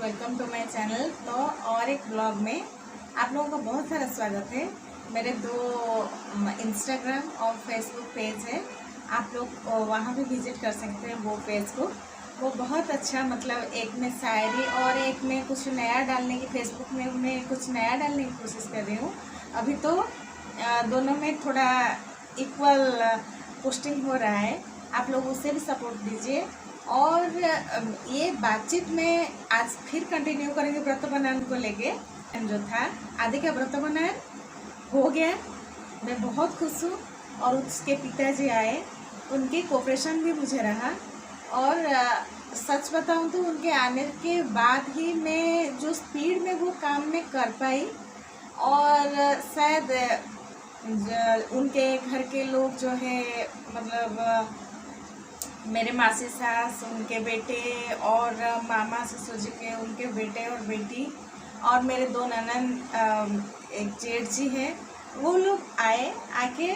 Welcome to my channel. तो और एक ब्लॉग में आप लोगों का बहुत सारा स्वागत है। मेरे दो इंस्टाग्राम और फेसबुक पेज है, आप लोग वहाँ भी विजिट कर सकते हैं वो पेज को। वो बहुत अच्छा, मतलब एक में शायरी और एक में कुछ नया डालने की, फेसबुक में मैं कुछ नया डालने की कोशिश कर रही हूँ। अभी तो दोनों में थोड़ा इक्वल पोस्टिंग हो रहा है, आप लोग उससे भी सपोर्ट दीजिए। और ये बातचीत में आज फिर कंटिन्यू करेंगे व्रत बंधन को लेके। जो था आदि का व्रत बंधन हो गया, मैं बहुत खुश हूँ। और उसके पिताजी आए, उनके कोऑपरेशन भी मुझे रहा। और सच बताऊँ तो उनके आने के बाद ही मैं जो स्पीड में वो काम में कर पाई। और शायद उनके घर के लोग जो है, मतलब मेरे मासी सास, उनके बेटे और मामा ससुर जी के उनके बेटे और बेटी, और मेरे दो ननद, एक जेठ जी है, वो लोग आके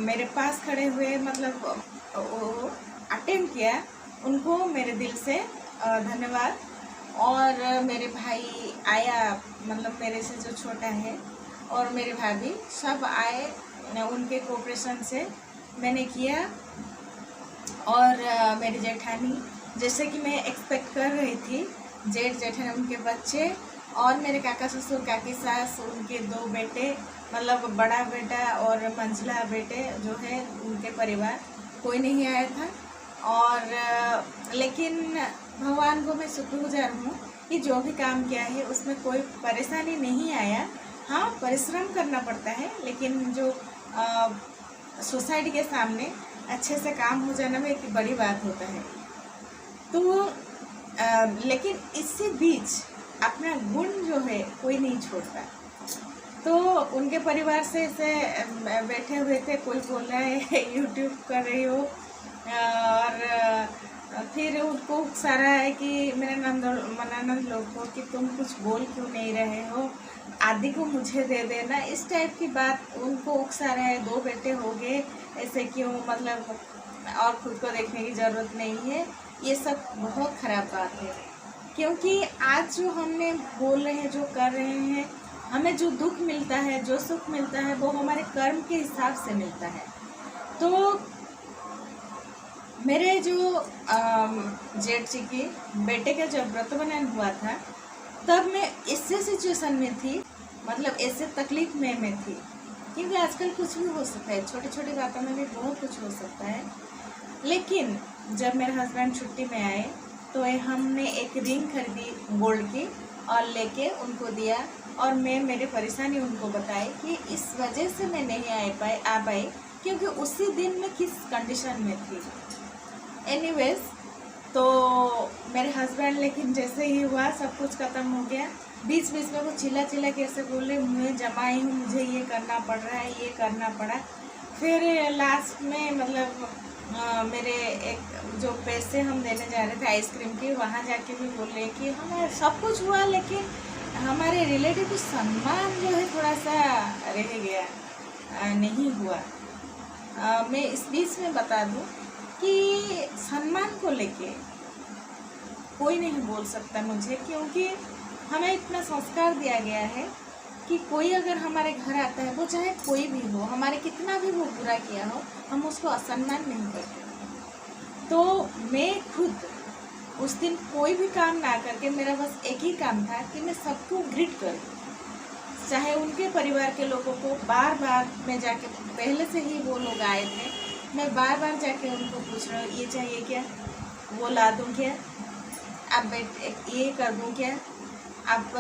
मेरे पास खड़े हुए, मतलब वो अटेंड किया। उनको मेरे दिल से धन्यवाद। और मेरे भाई आया, मतलब मेरे से जो छोटा है, और मेरे भाभी सब आए, उनके कोऑपरेशन से मैंने किया। और मेरी जेठानी, जैसे कि मैं एक्सपेक्ट कर रही थी, जेठ जेठानी उनके बच्चे और मेरे काका ससुर काकी सास, उनके दो बेटे, मतलब बड़ा बेटा और मंझला बेटे जो है, उनके परिवार कोई नहीं आया था। और लेकिन भगवान को मैं शुक्रगुजार हूँ कि जो भी काम किया है उसमें कोई परेशानी नहीं आया। हाँ, परिश्रम करना पड़ता है, लेकिन जो सोसाइटी के सामने अच्छे से काम हो जाना में एक बड़ी बात होता है। तो लेकिन इससे बीच अपना गुण जो है कोई नहीं छोड़ता। तो उनके परिवार से ऐसे बैठे हुए थे, कोई बोल रहा है यूट्यूब कर रही हो, और फिर उनको उकसा रहा है कि मेरे ननद लोग को कि तुम कुछ बोल क्यों नहीं रहे हो, आदि को मुझे दे देना, इस टाइप की बात उनको उकसा रहा है। दो बेटे हो गए, ऐसे क्यों, मतलब और खुद को देखने की ज़रूरत नहीं है। ये सब बहुत ख़राब बात है, क्योंकि आज जो हमने बोल रहे हैं, जो कर रहे हैं, हमें जो दुख मिलता है, जो सुख मिलता है, वो हमारे कर्म के हिसाब से मिलता है। तो मेरे जो जेठ जी के बेटे का जब व्रत बंधन हुआ था, तब मैं ऐसे सिचुएशन में थी, मतलब ऐसे तकलीफ में थी, क्योंकि आजकल कुछ भी हो सकता है, छोटी छोटी बातों में भी बहुत कुछ हो सकता है। लेकिन जब मेरे हस्बैंड छुट्टी में आए तो हमने एक रिंग खरीदी गोल्ड की और लेके उनको दिया। और मैं मेरी परेशानी उनको बताई कि इस वजह से मैं नहीं आ पाई, क्योंकि उसी दिन मैं किस कंडीशन में थी। एनीवेज, तो मेरे हस्बैंड, लेकिन जैसे ही हुआ सब कुछ ख़त्म हो गया। बीच बीच में वो चिल्ला चिल्ला कैसे बोले, मैं जमाई हूँ, मुझे ये करना पड़ रहा है, ये करना पड़ा। फिर लास्ट में, मतलब मेरे एक जो पैसे हम देने जा रहे थे आइसक्रीम की, वहाँ जाके भी बोले कि हमारा सब कुछ हुआ, लेकिन हमारे रिलेटिव को सम्मान जो है थोड़ा सा रह गया, नहीं हुआ। मैं इस बीच में बता दूँ कि सम्मान को लेके कोई नहीं बोल सकता मुझे, क्योंकि हमें इतना संस्कार दिया गया है कि कोई अगर हमारे घर आता है, वो चाहे कोई भी हो, हमारे कितना भी वो बुरा किया हो, हम उसको असम्मान नहीं करते। तो मैं खुद उस दिन कोई भी काम ना करके, मेरा बस एक ही काम था कि मैं सबको ग्रीट करूँ, चाहे उनके परिवार के लोगों को बार बार मैं जाके, पहले से ही वो लोग आए थे, मैं बार बार जाके उनको पूछ रहा हूँ, ये चाहिए क्या, वो ला दूँ क्या, आप ये कर दूँ क्या, आप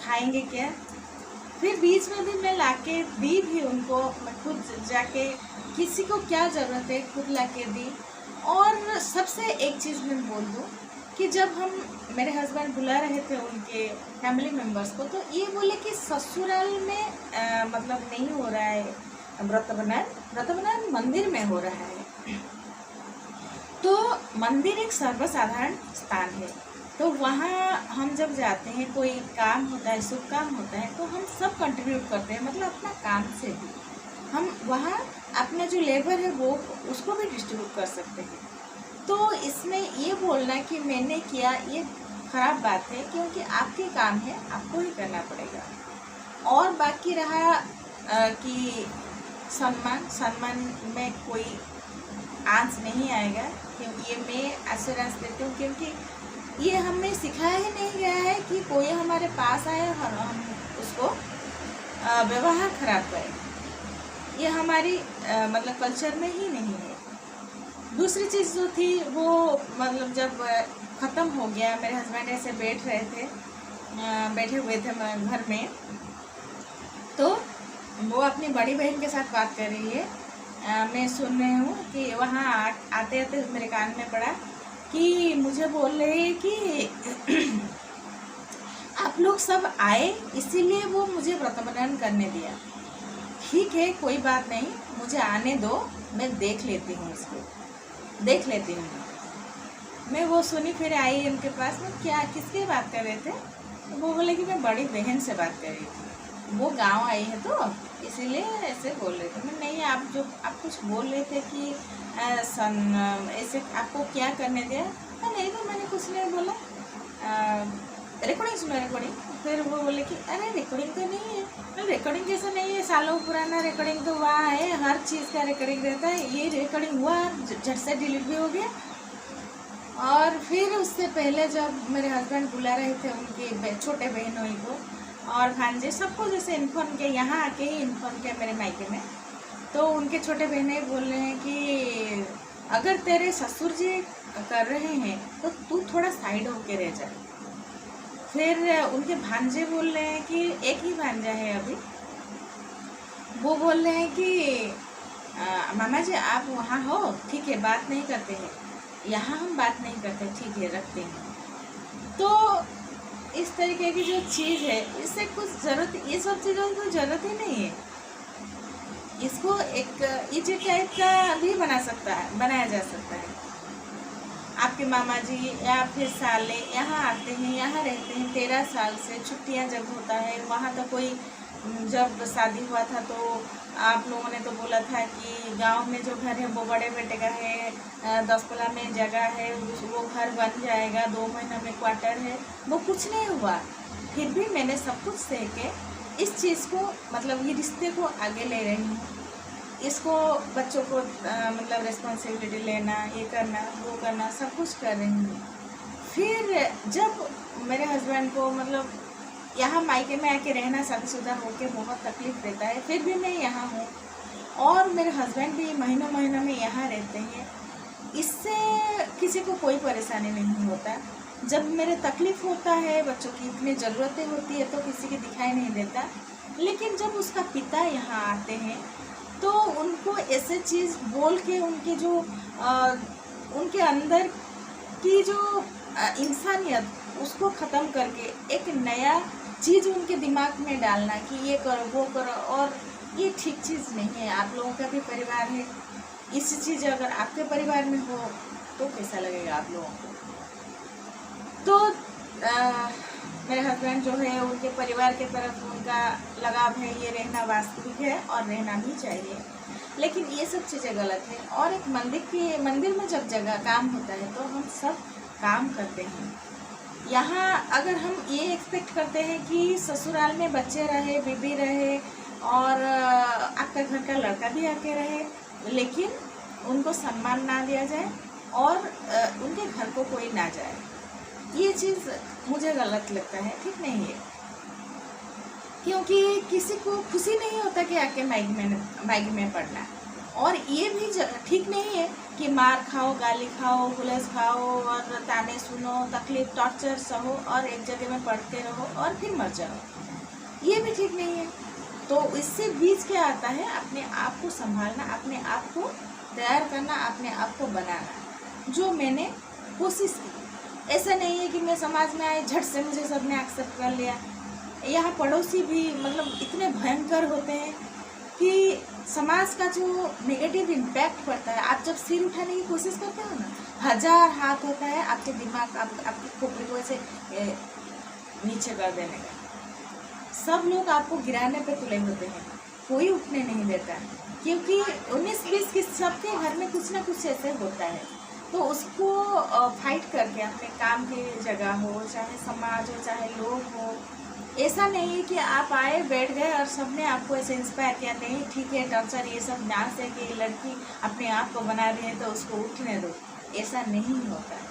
खाएंगे क्या। फिर बीच में भी मैं लाके दी भी उनको, मैं खुद जाके, किसी को क्या ज़रूरत है खुद लाके दी। और सबसे एक चीज़ मैं बोल दूँ कि जब हम, मेरे हस्बैंड बुला रहे थे उनके फैमिली मेम्बर्स को, तो ये बोले कि ससुराल में मतलब नहीं हो रहा है व्रत बंधन मंदिर में हो रहा है। तो मंदिर एक सर्वसाधारण स्थान है, तो वहाँ हम जब जाते हैं, कोई काम होता है, शुभ काम होता है, तो हम सब कंट्रीब्यूट करते हैं, मतलब अपना काम से भी हम वहाँ अपना जो लेबर है वो उसको भी डिस्ट्रीब्यूट कर सकते हैं। तो इसमें ये बोलना कि मैंने किया, ये खराब बात है, क्योंकि आपके काम है, आपको ही करना पड़ेगा। और बाकी रहा कि सम्मान में कोई आंच नहीं आएगा, क्योंकि ये मैं एश्योरेंस देती हूँ, क्योंकि ये हमें सिखाया ही नहीं गया है कि कोई हमारे पास आए और हम उसको व्यवहार खराब करें। ये हमारी मतलब कल्चर में ही नहीं है। दूसरी चीज़ जो थी वो मतलब जब ख़त्म हो गया, मेरे हस्बैंड ऐसे बैठे हुए थे घर में, तो वो अपनी बड़ी बहन के साथ बात कर रही है। मैं सुन रही हूँ कि वहाँ आते आते मेरे कान में पड़ा कि मुझे बोल रहे हैं कि आप लोग सब आए इसीलिए वो मुझे व्रतबंधन करने दिया। ठीक है, कोई बात नहीं, मुझे आने दो, मैं देख लेती हूँ, इसको देख लेती हूँ। मैं वो सुनी, फिर आई उनके पास में, क्या किसकी बात कर रहे थे? वो बोले कि मैं बड़ी बहन से बात कर रही थी, वो गांव आई है तो इसीलिए ऐसे बोल रहे थे। मैं नहीं, आप कुछ बोल रहे थे कि ऐसे आपको क्या करने दिया? नहीं तो मैंने कुछ नहीं बोला, रिकॉर्डिंग सुना, रिकॉर्डिंग। फिर वो बोले कि अरे रिकॉर्डिंग तो नहीं है। रिकॉर्डिंग जैसा नहीं है, सालों पुराना रिकॉर्डिंग तो हुआ है, हर चीज़ का रिकॉर्डिंग रहता है। ये रिकॉर्डिंग हुआ, झट से डिलीट भी हो गया। और फिर उससे पहले जब मेरे हस्बैंड बुला रहे थे उनकी छोटे बहनों को और भांजे सबको, जैसे इन्फॉर्म के यहाँ आके ही इन्फॉर्म किया मेरे मायके में, तो उनके छोटे बहनें बोल रहे हैं कि अगर तेरे ससुर जी कर रहे हैं तो तू थोड़ा साइड होके रह जा। फिर उनके भांजे बोल रहे हैं कि एक ही भांजा है अभी, वो बोल रहे हैं कि मामा जी आप वहाँ हो, ठीक है, बात नहीं करते हैं, यहाँ हम बात नहीं करते, ठीक है, रखते हैं। तो इस तरीके की जो चीज़ है, इससे कुछ ज़रूरत, ये सब चीज़ों की कोई ज़रूरत ही नहीं है। इसको एक इजिप्ट टाइप का भी बनाया जा सकता है। आपके मामा जी या फिर साले यहाँ आते हैं, यहाँ रहते हैं 13 साल से, छुट्टियाँ जब होता है वहाँ तो कोई, जब शादी हुआ था तो आप लोगों ने तो बोला था कि गांव में जो घर है वो बड़े बेटे का है, 10 पला में जगह है, वो घर बन जाएगा, 2 महीना में क्वार्टर है, वो कुछ नहीं हुआ। फिर भी मैंने सब कुछ सह के इस चीज़ को, मतलब ये रिश्ते को आगे ले रही हूँ। इसको बच्चों को मतलब रिस्पॉन्सिबिलिटी लेना, ये करना, वो करना, सब कुछ कर रही हूँ। फिर जब मेरे हस्बैंड को मतलब यहाँ मायके में आके रहना, शादीशुदा होके बहुत तकलीफ देता है, फिर भी मैं यहाँ हूँ और मेरे हस्बैंड भी महीनों में यहाँ रहते हैं। इससे किसी को कोई परेशानी नहीं होता। जब मेरे तकलीफ़ होता है, बच्चों की इतनी ज़रूरतें होती है तो किसी की दिखाई नहीं देता, लेकिन जब उसका पिता यहाँ आते हैं तो उनको ऐसे चीज़ बोल के उनकी जो उनके अंदर की जो इंसानियत, उसको ख़त्म करके एक नया चीज़ उनके दिमाग में डालना कि ये करो, वो करो, और ये ठीक चीज़ नहीं है। आप लोगों का भी परिवार है, इसी चीज़ अगर आपके परिवार में हो तो कैसा लगेगा आप लोगों को? तो मेरे हस्बैंड जो है, उनके परिवार के तरफ उनका लगाव है, ये रहना वास्तविक है और रहना भी चाहिए, लेकिन ये सब चीज़ें गलत है। और एक मंदिर में जब जगह काम होता है तो हम सब काम करते हैं। यहाँ अगर हम ये एक्सपेक्ट करते हैं कि ससुराल में बच्चे रहे, बीबी रहे और आपका घर का लड़का भी आके रहे, लेकिन उनको सम्मान ना दिया जाए और उनके घर को कोई ना जाए, ये चीज़ मुझे गलत लगता है, ठीक नहीं है। क्योंकि किसी को खुशी नहीं होता कि आके मायके में पढ़ना, और ये भी ठीक नहीं है कि मार खाओ, गाली खाओ, हुलस खाओ और ताने सुनो, तकलीफ, टॉर्चर सहो और एक जगह में पढ़ते रहो और फिर मर जाओ, ये भी ठीक नहीं है। तो इससे बीच क्या आता है? अपने आप को संभालना, अपने आप को तैयार करना, अपने आप को बनाना, जो मैंने कोशिश की। ऐसा नहीं है कि मैं समाज में आई, झट से मुझे सबने एक्सेप्ट कर लिया। यहाँ पड़ोसी भी मतलब इतने भयंकर होते हैं कि समाज का जो नेगेटिव इम्पैक्ट पड़ता है, आप जब सिर उठाने की कोशिश करते हो ना, 1000 हाथ होता है आपके दिमाग, आपकी खोपड़ी को ऐसे नीचे कर देने का। सब लोग आपको गिराने पे तुले होते हैं, कोई उठने नहीं देता, क्योंकि 19-20 के सबके घर में कुछ ना कुछ ऐसे होता है। तो उसको फाइट करके अपने काम की जगह हो, चाहे समाज हो, चाहे लोग हो, ऐसा नहीं है कि आप आए बैठ गए और सबने आपको ऐसे इंस्पायर किया, नहीं ठीक है टॉर्चर ये सब डांस है कि लड़की अपने आप को बना रही है तो उसको उठने दो, ऐसा नहीं होता है।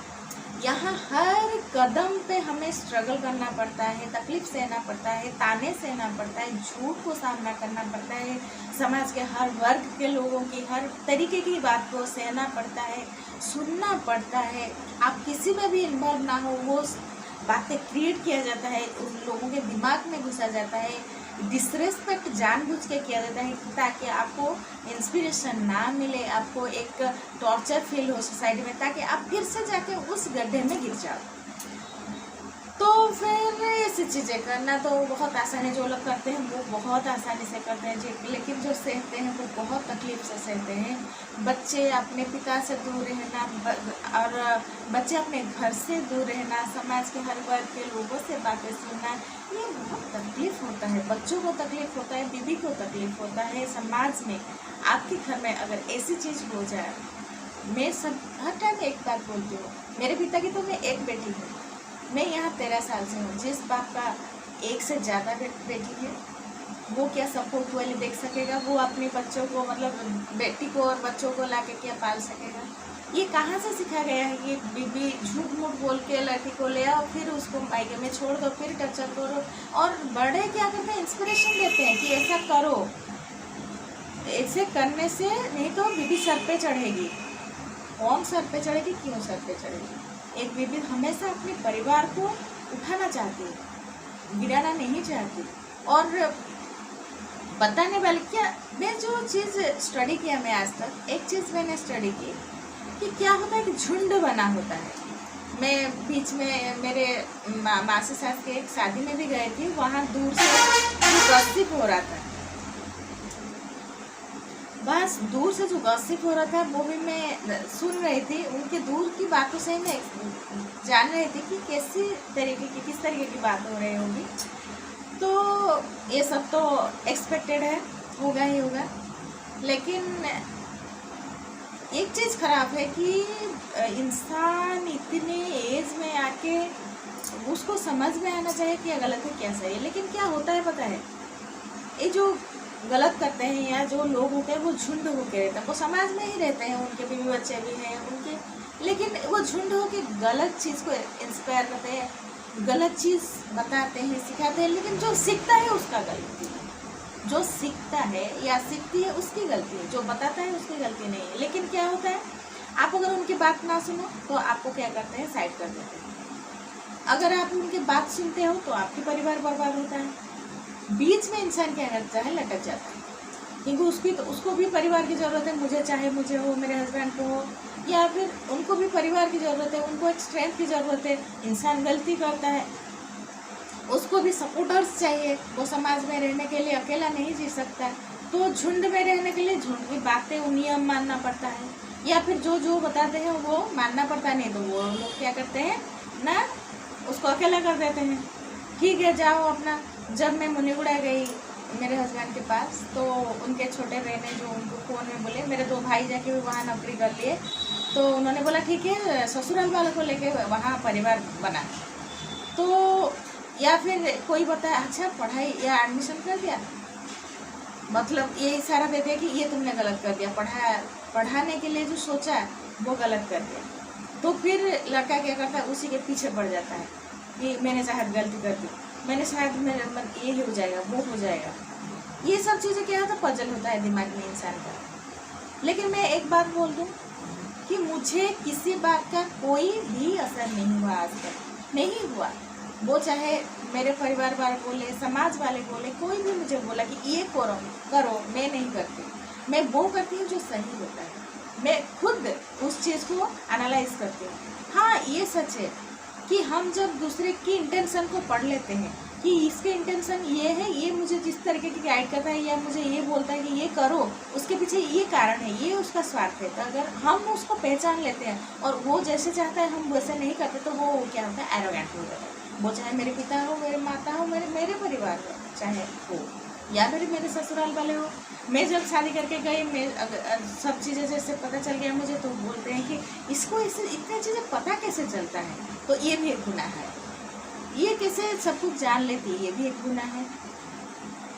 यहाँ हर कदम पे हमें स्ट्रगल करना पड़ता है, तकलीफ सहना पड़ता है, ताने सहना पड़ता है, झूठ को सामना करना पड़ता है, समाज के हर वर्ग के लोगों की हर तरीके की बात को सहना पड़ता है, सुनना पड़ता है। आप किसी में भी इन्वॉल्व ना हो, वो बातें क्रिएट किया जाता है, उन लोगों के दिमाग में घुसा जाता है, डिसरेस्पेक्ट जानबूझ के किया जाता है ताकि आपको इंस्पिरेशन ना मिले, आपको एक टॉर्चर फील हो सोसाइटी में, ताकि आप फिर से जाके उस गड्ढे में गिर जाओ। तो फिर ऐसी चीज़ें करना तो बहुत आसान है, जो लोग करते हैं वो बहुत आसानी से करते हैं जी, लेकिन जो सहते हैं वो बहुत तकलीफ से सहते हैं। बच्चे अपने पिता से दूर रहना और बच्चे अपने घर से दूर रहना, समाज के हर वर्ग के लोगों से बातें सुनना, ये बहुत तकलीफ होता है। बच्चों को तकलीफ होता है, बीवी को तकलीफ होता है। समाज में आपके घर में अगर ऐसी चीज़ हो जाए, मैं सब हर टाइम एक बात बोलती हूँ, मेरे पिता की तो मैं एक बेटी हूँ, मैं यहाँ 13 साल से हूँ। जिस बाप का एक से ज़्यादा बेटी है वो क्या सबको इक्वली देख सकेगा? वो अपने बच्चों को मतलब बेटी को और बच्चों को लाके क्या पाल सकेगा? ये कहाँ से सिखा गया है? ये बीबी झूठ मूठ बोल के लड़की को ले आओ, फिर उसको मायके में छोड़ दो, फिर टर्चर करो। और बड़े क्या करते हैं, इंस्पिरेशन देते हैं कि ऐसा करो, ऐसे करने से नहीं तो बीबी सर पे चढ़ेगी। कौन सर पे चढ़ेगी? क्यों सर पे चढ़ेगी? एक बीबी हमेशा अपने परिवार को उठाना चाहती है, गिराना नहीं चाहती। और बताने वाले क्या, मैं जो चीज़ स्टडी किया मैं आज तक, एक चीज़ मैंने स्टडी की कि क्या होता है कि झुंड बना होता है। मैं बीच में मेरे मासी सास के एक शादी में भी गई थी, वहाँ दूर से गॉसिप हो रहा था, बस दूर से जो गॉसिप हो रहा था वो भी मैं सुन रही थी। उनके दूर की बातों से मैं जान रही थी कि कैसी तरीके की किस तरीके की बात हो रही होगी। तो ये सब तो एक्सपेक्टेड है, होगा ही होगा। लेकिन एक चीज़ ख़राब है कि इंसान इतने एज में आके उसको समझ में आना चाहिए कि गलत है क्या सही है। लेकिन क्या होता है पता है, ये जो गलत करते हैं या जो लोग होते हैं वो झुंड होके रहते हैं, वो समाज में ही रहते हैं, उनके बीवी बच्चे भी हैं उनके, लेकिन वो झुंड होके गलत चीज़ को इंस्पायर करते हैं, गलत चीज़ बताते हैं, सिखाते हैं। लेकिन जो सीखता है उसका गलती है, जो सीखता है या सीखती है उसकी गलती है, जो बताता है उसकी गलती नहीं है। लेकिन क्या होता है, आप अगर उनकी बात ना सुनो तो आपको क्या करते हैं, साइड कर देते हैं। अगर आप उनकी बात सुनते हो तो आपके परिवार बर्बाद होता है। बीच में इंसान क्या करता है, लटक जाता है, क्योंकि उसको भी परिवार की ज़रूरत है, मुझे चाहे मुझे हो, मेरे हस्बैंड को हो, या फिर उनको भी परिवार की ज़रूरत है, उनको एक स्ट्रेंथ की ज़रूरत है। इंसान गलती करता है, उसको भी सपोर्टर्स चाहिए, वो समाज में रहने के लिए अकेला नहीं जी सकता। तो झुंड में रहने के लिए झुंड की बातें, नियम मानना पड़ता है, या फिर जो जो बताते हैं वो मानना पड़ता नहीं। तो वो लोग क्या करते हैं ना, उसको अकेला कर देते हैं। ठीक है जाओ अपना। जब मैं मुनिगुड़ा गई मेरे हस्बैंड के पास, तो उनके छोटे बहने जो उनको फ़ोन में बोले, मेरे 2 भाई जाके भी वहाँ नौकरी कर लिए, तो उन्होंने बोला ठीक है ससुराल वालों को लेके वहाँ परिवार बना। तो या फिर कोई बताया अच्छा पढ़ाई या एडमिशन कर दिया, मतलब ये इशारा दे दिया कि ये तुमने गलत कर दिया, पढ़ाने के लिए जो सोचा वो गलत कर दिया। तो फिर लड़का क्या करता है, उसी के पीछे पड़ जाता है कि मैंने शायद गलती कर दी, मैंने शायद मेरे ये हो जाएगा वो हो जाएगा। ये सब चीज़ें क्या होता है, पजल होता है दिमाग में इंसान का। लेकिन मैं एक बात बोल दूँ कि मुझे किसी बात का कोई भी असर नहीं हुआ आज तक, नहीं हुआ। वो चाहे मेरे परिवार वाले बोले, समाज वाले बोले, कोई भी मुझे बोला कि ये करो, मैं नहीं करती। मैं वो करती हूँ जो सही होता है, मैं खुद उस चीज़ को एनालाइज करती हूँ। हाँ ये सच है कि हम जब दूसरे की इंटेंशन को पढ़ लेते हैं कि इसके इंटेंशन ये है, ये मुझे जिस तरीके की गाइड करता है या मुझे ये बोलता है कि ये करो, उसके पीछे ये कारण है, ये उसका स्वार्थ है। तो अगर हम उसको पहचान लेते हैं और वो जैसे चाहता है हम वैसे नहीं करते, तो वो क्या होता है, एरोगेंट हो जाता है। वो चाहे मेरे पिता हो, मेरे माता हो, मेरे परिवार हो, चाहे हो। या फिर मेरे ससुराल वाले हो। मैं जब शादी करके गई, मैं सब चीज़ें जैसे पता चल गया मुझे, तो बोलते हैं कि इसको इसे इतनी चीज़ें पता कैसे चलता है, तो ये भी एक गुनाह है। ये कैसे सब कुछ जान लेती है, ये भी एक गुनाह है।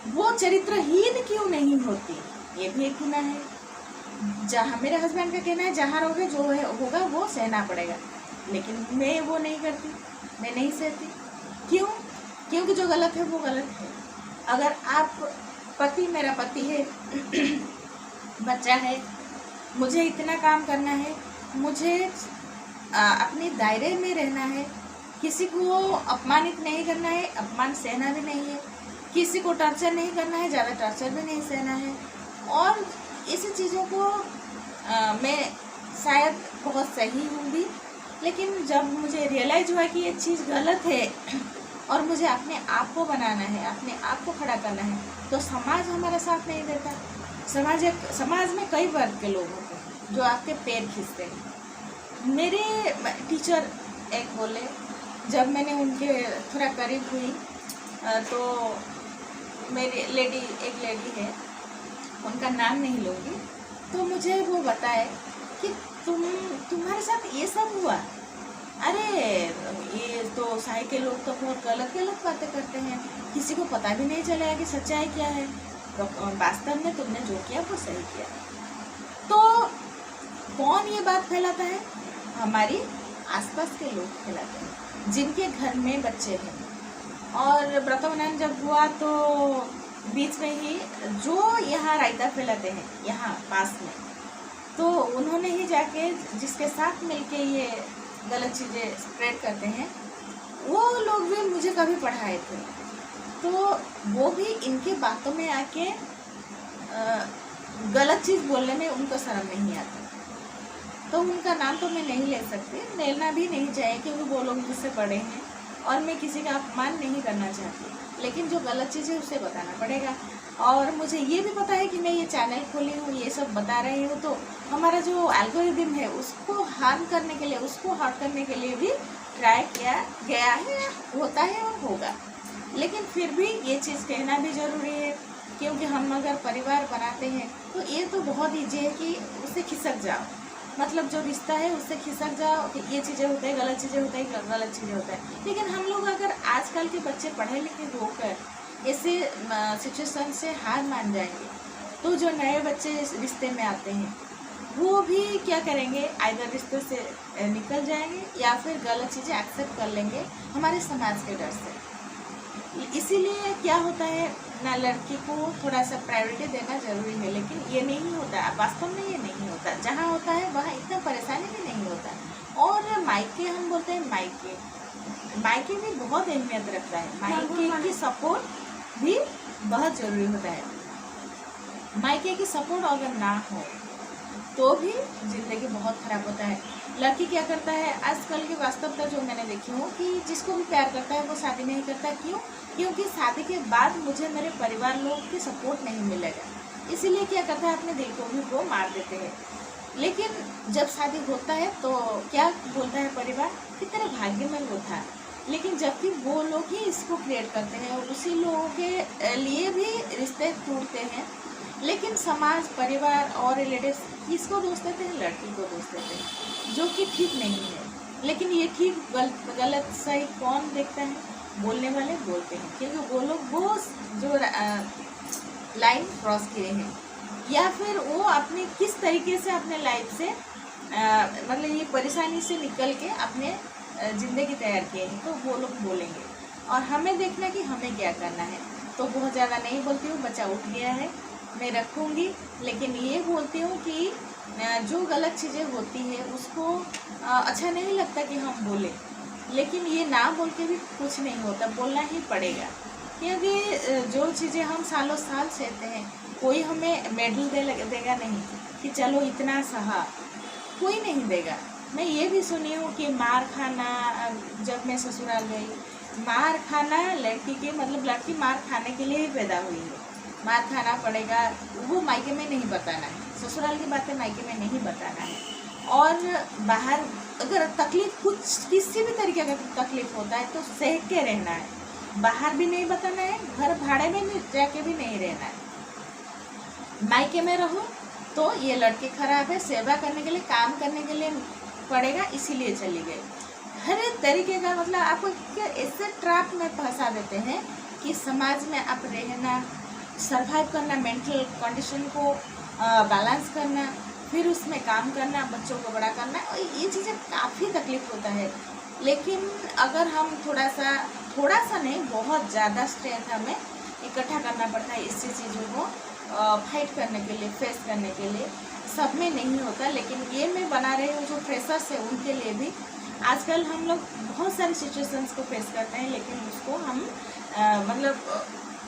वो चरित्रहीन क्यों नहीं होती, ये भी एक गुनाह है। जहाँ मेरे हस्बैंड का कहना है जहाँ रहोगे जो है होगा वो सहना पड़ेगा, लेकिन मैं वो नहीं करती, मैं नहीं सहती। क्यों? क्योंकि जो गलत है वो गलत है। अगर आप पति, मेरा पति है, बच्चा है, मुझे इतना काम करना है, मुझे अपने दायरे में रहना है, किसी को अपमानित नहीं करना है, अपमान सहना भी नहीं है, किसी को टॉर्चर नहीं करना है, ज़्यादा टॉर्चर भी नहीं सहना है। और इस चीज़ों को मैं शायद बहुत सही हूँ भी, लेकिन जब मुझे रियलाइज हुआ कि ये चीज़ गलत है और मुझे अपने आप को बनाना है, अपने आप को खड़ा करना है, तो समाज हमारा साथ नहीं देता। समाज में कई वर्ग के लोग होते हैं जो आपके पैर खींचते हैं। मेरे टीचर एक बोले, जब मैंने उनके थोड़ा करीब हुई तो मेरी एक लेडी है, उनका नाम नहीं लूँगी, तो मुझे वो बताए कि तुम्हारे साथ ये सब हुआ। अरे ये तो साई के लोग तो बहुत गलत गलत बातें करते हैं, किसी को पता भी नहीं चलेगा कि सच्चाई क्या है, तो वास्तव में तुमने जो किया वो सही किया। तो कौन ये बात फैलाता है? हमारी आसपास के लोग फैलाते हैं, जिनके घर में बच्चे हैं। और व्रतबंधन जब हुआ तो बीच में ही जो यहाँ रायता फैलाते हैं यहाँ पास में, तो उन्होंने ही जाके जिसके साथ मिलके ये गलत चीज़ें स्प्रेड करते हैं, वो लोग भी मुझे कभी पढ़ाए थे, तो वो भी इनके बातों में आके गलत चीज़ बोलने में उनको शर्म नहीं आता। तो उनका नाम तो मैं नहीं ले सकती, लेना भी नहीं चाहिए, क्योंकि वो लोग मुझसे बड़े हैं और मैं किसी का अपमान नहीं करना चाहती, लेकिन जो गलत चीज़ है उसे बताना पड़ेगा। और मुझे ये भी पता है कि मैं ये चैनल खोली हूँ, ये सब बता रही हूँ, तो हमारा जो एल्गोरिदम है उसको हार्म करने के लिए, उसको हर्ट करने के लिए भी ट्राई किया गया है, होता है और होगा। लेकिन फिर भी ये चीज़ कहना भी ज़रूरी है, क्योंकि हम अगर परिवार बनाते हैं तो ये तो बहुत ईजी है कि उससे खिसक जाओ, मतलब जो रिश्ता है उससे खिसक जाओ कि ये चीज़ें होते हैं, गलत चीज़ें होता है, गलत चीज़ें होता है। लेकिन हम लोग अगर आजकल के बच्चे पढ़े लिखे होकर ऐसे सिचुएशन से हार मान जाएंगे, तो जो नए बच्चे इस रिश्ते में आते हैं वो भी क्या करेंगे, आइदर रिश्ते से निकल जाएंगे या फिर गलत चीज़ें एक्सेप्ट कर लेंगे हमारे समाज के डर से। इसीलिए क्या होता है ना, लड़की को थोड़ा सा प्रायोरिटी देना जरूरी है, लेकिन ये नहीं होता, वास्तव में ये नहीं होता। जहाँ होता है वहाँ इतना परेशानी भी नहीं होता। और मायके, हम बोलते हैं मायके भी बहुत अहमियत रखता है, मायके की सपोर्ट भी बहुत ज़रूरी होता है। मायके की सपोर्ट अगर ना हो तो भी ज़िंदगी बहुत ख़राब होता है। लड़की क्या करता है आजकल की वास्तवता जो मैंने देखी हूँ कि जिसको भी प्यार करता है वो शादी नहीं करता। क्यों? क्योंकि शादी के बाद मुझे मेरे परिवार लोग की सपोर्ट नहीं मिलेगा, इसीलिए क्या करता है अपने दिल को भी वो मार देते हैं। लेकिन जब शादी होता है तो क्या बोलता है परिवार कि तेरे भाग्य में वो था, लेकिन जबकि वो लोग ही इसको क्रिएट करते हैं और उसी लोगों के लिए भी रिश्ते टूटते हैं। लेकिन समाज, परिवार और रिलेटिव्स किसको दोष देते हैं? लड़की को दोष देते हैं, जो कि ठीक नहीं है। लेकिन ये ठीक गलत सही कौन देखता है? बोलने वाले बोलते हैं, क्योंकि वो लोग वो जो लाइन क्रॉस किए हैं, या फिर वो अपने किस तरीके से अपने लाइफ से मतलब ये परेशानी से निकल के अपने ज़िंदगी तैयार किए हैं, तो वो लोग बोलेंगे। और हमें देखना कि हमें क्या करना है। तो बहुत ज़्यादा नहीं बोलती हूँ, बच्चा उठ गया है मैं रखूँगी, लेकिन ये बोलती हूँ कि जो गलत चीज़ें होती है उसको अच्छा नहीं लगता कि हम बोलें, लेकिन ये ना बोल के भी कुछ नहीं होता, बोलना ही पड़ेगा। क्योंकि जो चीज़ें हम सालों साल सहते हैं, कोई हमें मेडल देगा नहीं कि चलो इतना सहा, कोई नहीं देगा। मैं ये भी सुनी हूँ कि मार खाना, जब मैं ससुराल गई, मार खाना लड़की के मतलब लड़की मार खाने के लिए ही पैदा हुई है, मार खाना पड़ेगा, वो मायके में नहीं बताना है, ससुराल की बातें मायके में नहीं बताना है। और बाहर अगर तकलीफ कुछ किसी भी तरीके का तकलीफ होता है तो सह के रहना है, बाहर भी नहीं बताना है, घर भाड़े में नहीं जाके भी नहीं रहना है। मायके में रहो तो ये लड़के खराब है, सेवा करने के लिए, काम करने के लिए पड़ेगा, इसीलिए चली गई। हर एक तरीके का मतलब आपको ऐसे ट्रैप में फंसा देते हैं कि समाज में आप रहना, सरवाइव करना, मेंटल कंडीशन को बैलेंस करना, फिर उसमें काम करना, बच्चों को बड़ा करना, और ये चीज़ें काफ़ी तकलीफ होता है। लेकिन अगर हम थोड़ा सा नहीं, बहुत ज़्यादा स्ट्रेंथ हमें इकट्ठा करना पड़ता है इसी चीज़ों को फाइट करने के लिए, फेस करने के लिए। सब में नहीं होता, लेकिन ये मैं बना रही हूँ जो फ्रेशर्स है उनके लिए भी। आजकल हम लोग बहुत सारी सिचुएशंस को फेस करते हैं, लेकिन उसको हम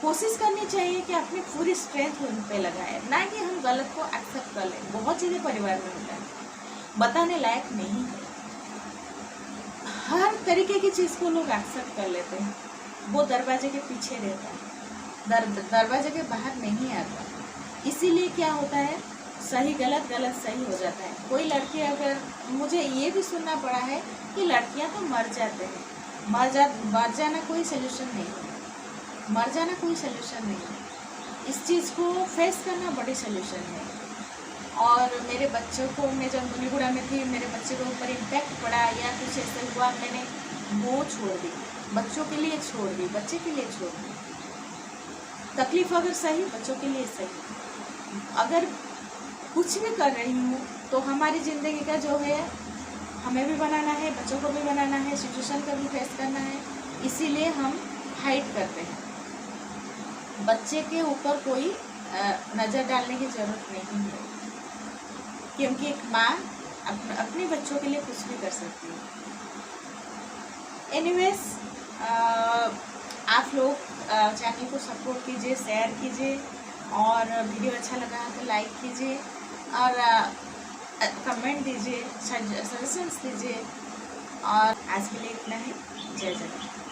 कोशिश करनी चाहिए कि अपनी पूरी स्ट्रेंथ उन पे लगाए, ना कि हम गलत को एक्सेप्ट कर लें। बहुत चीज़ें परिवार में होता है, बताने लायक नहीं है। हर तरीके की चीज़ को लोग एक्सेप्ट कर लेते हैं, वो दरवाजे के पीछे रहता है, दरवाजे के बाहर नहीं आता। इसीलिए क्या होता है, सही गलत, गलत सही हो जाता है। कोई लड़की, अगर मुझे ये भी सुनना पड़ा है कि लड़कियां तो मर जाते हैं, मर जाना कोई सलूशन नहीं है, मर जाना कोई सलूशन नहीं है। इस चीज़ को फेस करना बड़ी सलूशन है। और मेरे बच्चों को, मैं जब मुनीगुड़ा में थी, मेरे बच्चे के ऊपर इम्पैक्ट पड़ा या कुछ ऐसा हुआ, मैंने वो छोड़ दी, बच्चों के लिए छोड़ दी, बच्चे के लिए छोड़ दी। तकलीफ अगर सही, बच्चों के लिए सही। अगर कुछ भी कर रही हूँ तो हमारी ज़िंदगी का जो है हमें भी बनाना है, बच्चों को भी बनाना है, सिचुएशन को भी फेस करना है, इसीलिए हम फाइट करते हैं। बच्चे के ऊपर कोई नज़र डालने की ज़रूरत नहीं है, क्योंकि एक माँ अपने बच्चों के लिए कुछ भी कर सकती है। एनीवेज, आप लोग चैनल को सपोर्ट कीजिए, शेयर कीजिए, और वीडियो अच्छा लगा तो लाइक कीजिए, और कमेंट दीजिए, सजेशंस दीजिए। और आज के लिए इतना ही। जय जगन्नाथ।